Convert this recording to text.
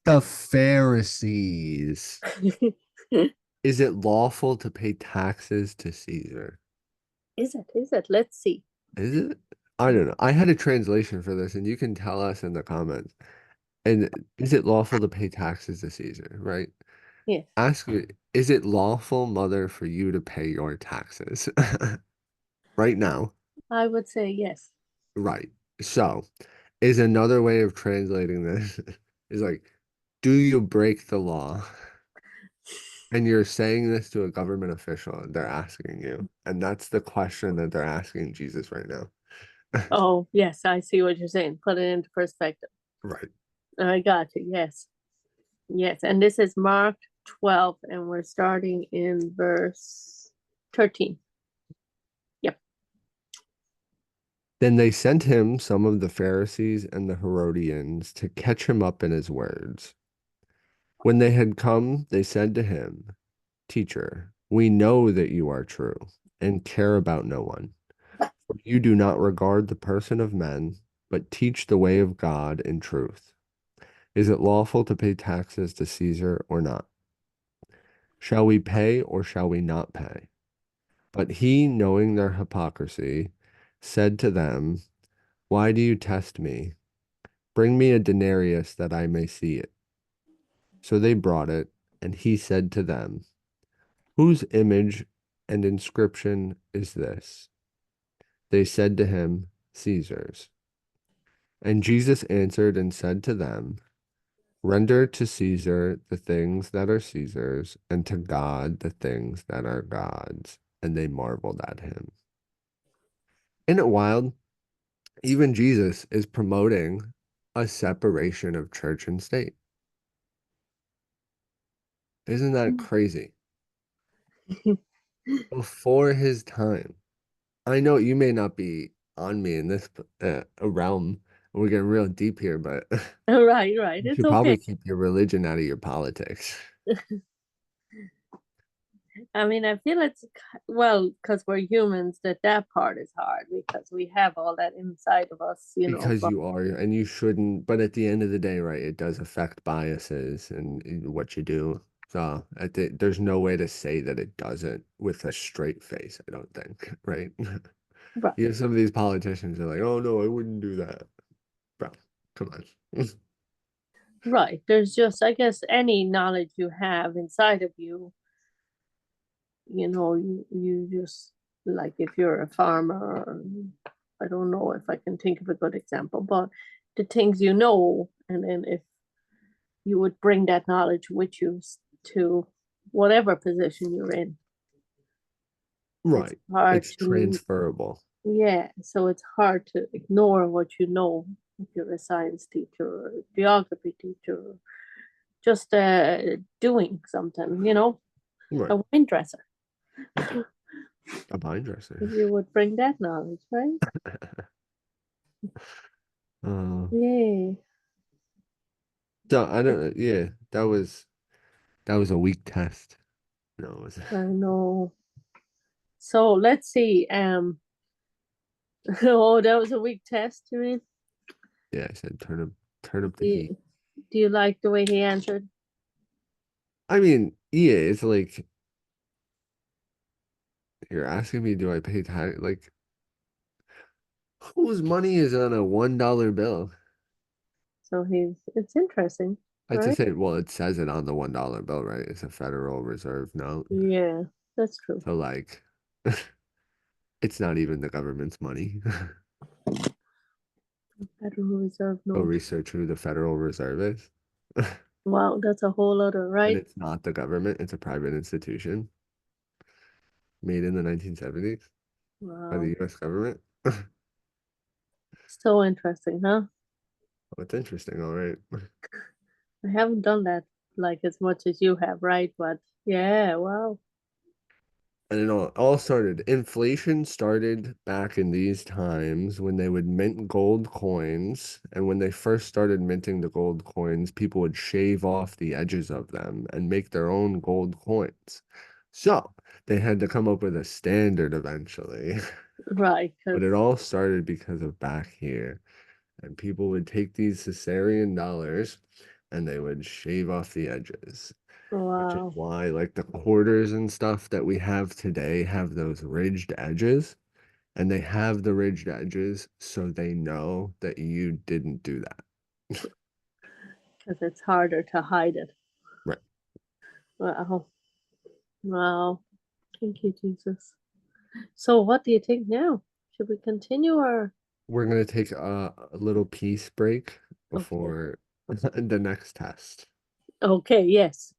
The Pharisees. Is it lawful to pay taxes to Caesar? Is it? Is it? Let's see. Is it? I don't know. I had a translation for this, and you can tell us in the comments. And is it lawful to pay taxes to Caesar, right? Yes, Ask me, is it lawful, mother, for you to pay your taxes right now? I would say yes. Right. So, is another way of translating this is like, do you break the law? And you're saying this to a government official, and they're asking you. And that's the question that they're asking Jesus right now. Oh, yes, I see what you're saying. Put it into perspective. Right. I got you. Yes. Yes. And this is Mark 12, and we're starting in verse 13. Yep. Then they sent him some of the Pharisees and the Herodians to catch him up in his words. When they had come, they said to him, Teacher, we know that you are true and care about no one. For you do not regard the person of men, but teach the way of God in truth. Is it lawful to pay taxes to Caesar or not? Shall we pay or shall we not pay? But he, knowing their hypocrisy, said to them, Why do you test me? Bring me a denarius that I may see it. So they brought it, and he said to them, Whose image and inscription is this? They said to him, Caesar's. And Jesus answered and said to them, Render to Caesar the things that are Caesar's, and to God the things that are God's. And they marveled at him. Isn't it wild? Even Jesus is promoting a separation of church and state. Isn't that crazy? Before his time. I know you may not be on me in this realm. We're getting real deep here, but Right, right. you It's should okay. probably keep your religion out of your politics. I mean, I feel it's well, because we're humans, that part is hard because we have all that inside of us, Because but you are, and you shouldn't, but at the end of the day, right, it does affect biases and what you do. So there's no way to say that it doesn't with a straight face, I don't think, right? right, You have some of these politicians are like, oh no, I wouldn't do that. Bro, come on. right. There's just, I guess, any knowledge you have inside of you, you just like if you're a farmer, or, I don't know if I can think of a good example, but the things and then if you would bring that knowledge with you to whatever position you're in. It's Right. hard It's to, transferable. yeah, so it's hard to ignore what you know if you're a science teacher or a geography teacher, or just doing something, Right. a wine dresser. A vine dresser. You would bring that knowledge, right? Uh, Yay. so I don't know. Yeah, that was a weak test. No, it was I know. So let's see. Oh, that was a weak test, you mean? yeah, I said turn up the Do heat. you, do you like the way he answered? I mean, yeah, it's like you're asking me, do I pay tax? Like, whose money is on a $1 bill? So it's interesting, I just right? say, well, it says it on the $1 bill, right? It's a Federal Reserve note. Yeah, that's true. So like it's not even the government's money. Federal Reserve Go note. research who the Federal Reserve is. Wow, that's a whole other, And right? it's not the government, it's a private institution made in the 1970s by the Wow. US government. So interesting, huh? Oh, it's interesting, all right. I haven't done that like as much as you have, right? But yeah, wow. And it all started, inflation started back in these times when they would mint gold coins. And when they first started minting the gold coins, people would shave off the edges of them and make their own gold coins. So they had to come up with a standard eventually. Right, But because it all started because of back here. And people would take these Caesarean dollars, and they would shave off the edges, which is Wow. why like the quarters and stuff that we have today have those ridged edges, and they have the ridged edges so they know that you didn't do that. Because it's harder to hide it. Right. Wow. Wow. Thank you, Jesus. So, what do you think now? Should we continue or? We're going to take a little peace break Okay. before the next test. Okay, yes.